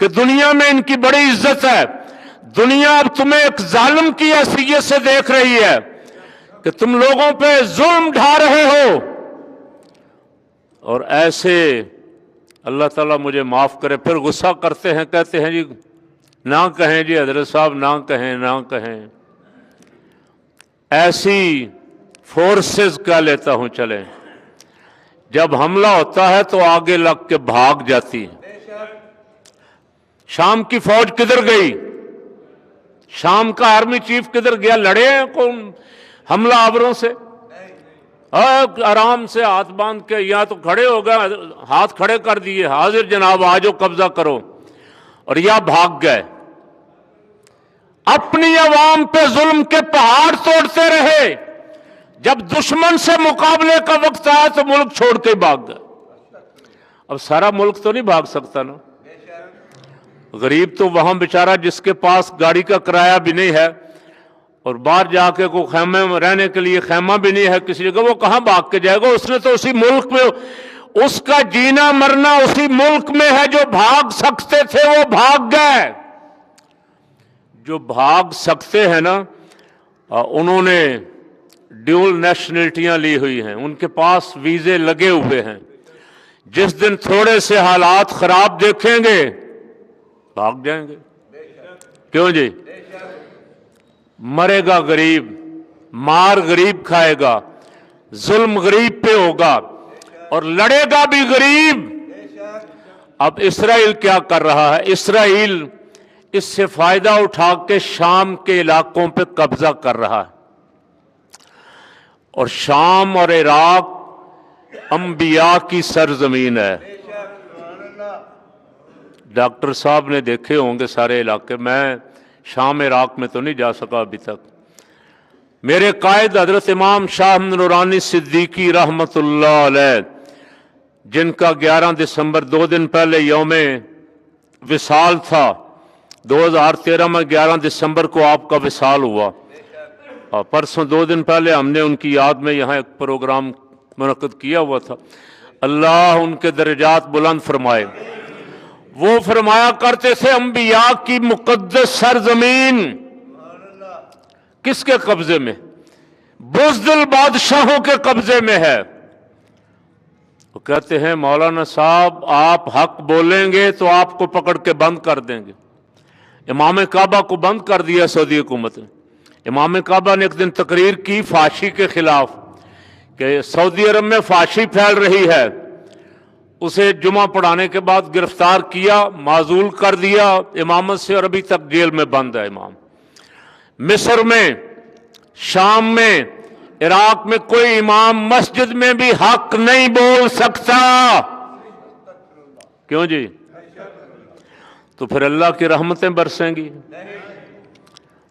کہ دنیا میں ان کی بڑی عزت ہے، دنیا اب تمہیں ایک ظالم کی حیثیت سے دیکھ رہی ہے کہ تم لوگوں پہ ظلم ڈھا رہے ہو. اور ایسے اللہ تعالیٰ مجھے معاف کرے، پھر غصہ کرتے ہیں، کہتے ہیں جی نہ کہیں جی حضرت صاحب، نہ کہیں نہ کہیں. ایسی فورسز کہہ لیتا ہوں چلیں، جب حملہ ہوتا ہے تو آگے لگ کے بھاگ جاتی ہے. شام کی فوج کدھر گئی؟ شام کا آرمی چیف کدھر گیا؟ لڑے ہیں کون حملہ آوروں سے؟ آرام سے ہاتھ باندھ کے یا تو کھڑے ہو گئے، ہاتھ کھڑے کر دیے، حاضر جناب آجو قبضہ کرو، اور یا بھاگ گئے. اپنی عوام پہ ظلم کے پہاڑ توڑتے رہے، جب دشمن سے مقابلے کا وقت آیا تو ملک چھوڑ کے بھاگ گئے. اب سارا ملک تو نہیں بھاگ سکتا نا. غریب تو وہاں بیچارہ جس کے پاس گاڑی کا کرایہ بھی نہیں ہے اور باہر جا کے کوئی خیمے میں رہنے کے لیے خیمہ بھی نہیں ہے کسی جگہ، وہ کہاں بھاگ کے جائے گا؟ اس نے تو اسی ملک میں، اس کا جینا مرنا اسی ملک میں ہے. جو بھاگ سکتے تھے وہ بھاگ گئے. جو بھاگ سکتے ہیں نا، انہوں نے ڈیول نیشنلٹیاں لی ہوئی ہیں، ان کے پاس ویزے لگے ہوئے ہیں. جس دن تھوڑے سے حالات خراب دیکھیں گے بھاگ جائیں گے. کیوں جی؟ مرے گا غریب، مار غریب کھائے گا، ظلم غریب پہ ہوگا، اور لڑے گا بھی غریب. اب اسرائیل کیا کر رہا ہے؟ اسرائیل اس سے فائدہ اٹھا کے شام کے علاقوں پہ قبضہ کر رہا ہے. اور شام اور عراق انبیاء کی سرزمین ہے. ڈاکٹر صاحب نے دیکھے ہوں گے سارے علاقے. میں شام عراق میں تو نہیں جا سکا ابھی تک. میرے قائد حضرت امام شاہ نورانی صدیقی رحمت اللہ علیہ، جن کا 11 دسمبر 2 دن پہلے یوم وصال تھا، 2013 میں 11 دسمبر کو آپ کا وصال ہوا، اور پرسوں 2 دن پہلے ہم نے ان کی یاد میں یہاں ایک پروگرام منعقد کیا ہوا تھا. اللہ ان کے درجات بلند فرمائے. وہ فرمایا کرتے تھے انبیاء کی مقدس سرزمین کس کے قبضے میں؟ بزدل بادشاہوں کے قبضے میں ہے. وہ کہتے ہیں مولانا صاحب آپ حق بولیں گے تو آپ کو پکڑ کے بند کر دیں گے. امام کعبہ کو بند کر دیا سعودی حکومت نے. امام کعبہ نے ایک دن تقریر کی فحاشی کے خلاف کہ سعودی عرب میں فحاشی پھیل رہی ہے. اسے جمعہ پڑھانے کے بعد گرفتار کیا، معزول کر دیا امامت سے، اور ابھی تک جیل میں بند ہے امام. مصر میں، شام میں، عراق میں کوئی امام مسجد میں بھی حق نہیں بول سکتا. کیوں جی؟ تو پھر اللہ کی رحمتیں برسیں گی.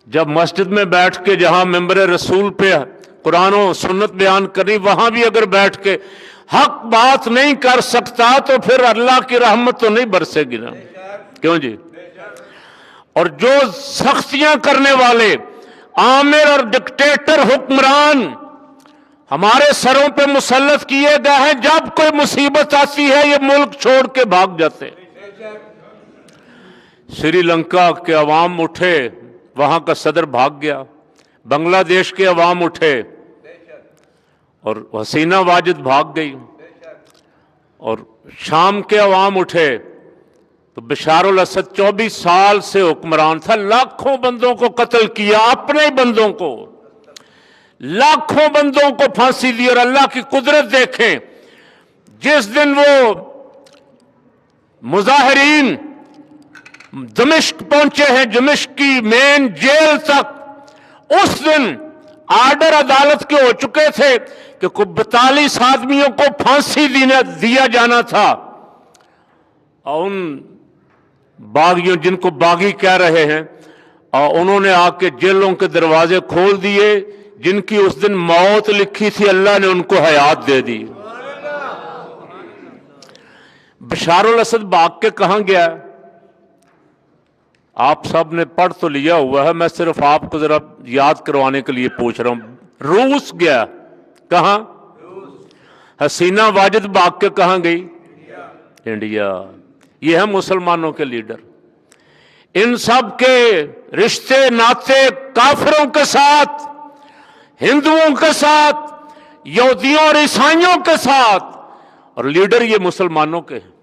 جب مسجد میں بیٹھ کے جہاں ممبر رسول پہ قرآن و سنت بیان کری، وہاں بھی اگر بیٹھ کے حق بات نہیں کر سکتا تو پھر اللہ کی رحمت تو نہیں برسے گی نا. کیوں جی؟ اور جو سختیاں کرنے والے آمر اور ڈکٹیٹر حکمران ہمارے سروں پہ مسلط کیے گئے ہیں، جب کوئی مصیبت آتی ہے یہ ملک چھوڑ کے بھاگ جاتے ہیں. سری لنکا کے عوام اٹھے، وہاں کا صدر بھاگ گیا. بنگلہ دیش کے عوام اٹھے اور حسینہ واجد بھاگ گئی. اور شام کے عوام اٹھے تو بشار الاسد 24 سال سے حکمران تھا، لاکھوں بندوں کو قتل کیا، اپنے ہی بندوں کو، لاکھوں بندوں کو پھانسی دی. اور اللہ کی قدرت دیکھیں، جس دن وہ مظاہرین دمشق پہنچے ہیں، دمشق کی مین جیل تک، اس دن آرڈر عدالت کے ہو چکے تھے کہ 42 آدمیوں کو پھانسی دیا جانا تھا. اور ان باغیوں، جن کو باغی کہہ رہے ہیں، اور انہوں نے آ کے جیلوں کے دروازے کھول دیے. جن کی اس دن موت لکھی تھی اللہ نے ان کو حیات دے دی. بشار الاسد بھاگ کے کہاں گیا؟ آپ سب نے پڑھ تو لیا ہوا ہے، میں صرف آپ کو ذرا یاد کروانے کے لیے پوچھ رہا ہوں. روس گیا. کہاں؟ حسینہ واجد بھاگ کے کہاں گئی؟ انڈیا. یہ ہے مسلمانوں کے لیڈر. ان سب کے رشتے ناتے کافروں کے ساتھ، ہندوؤں کے ساتھ، یہودیوں اور عیسائیوں کے ساتھ، اور لیڈر یہ مسلمانوں کے ہیں۔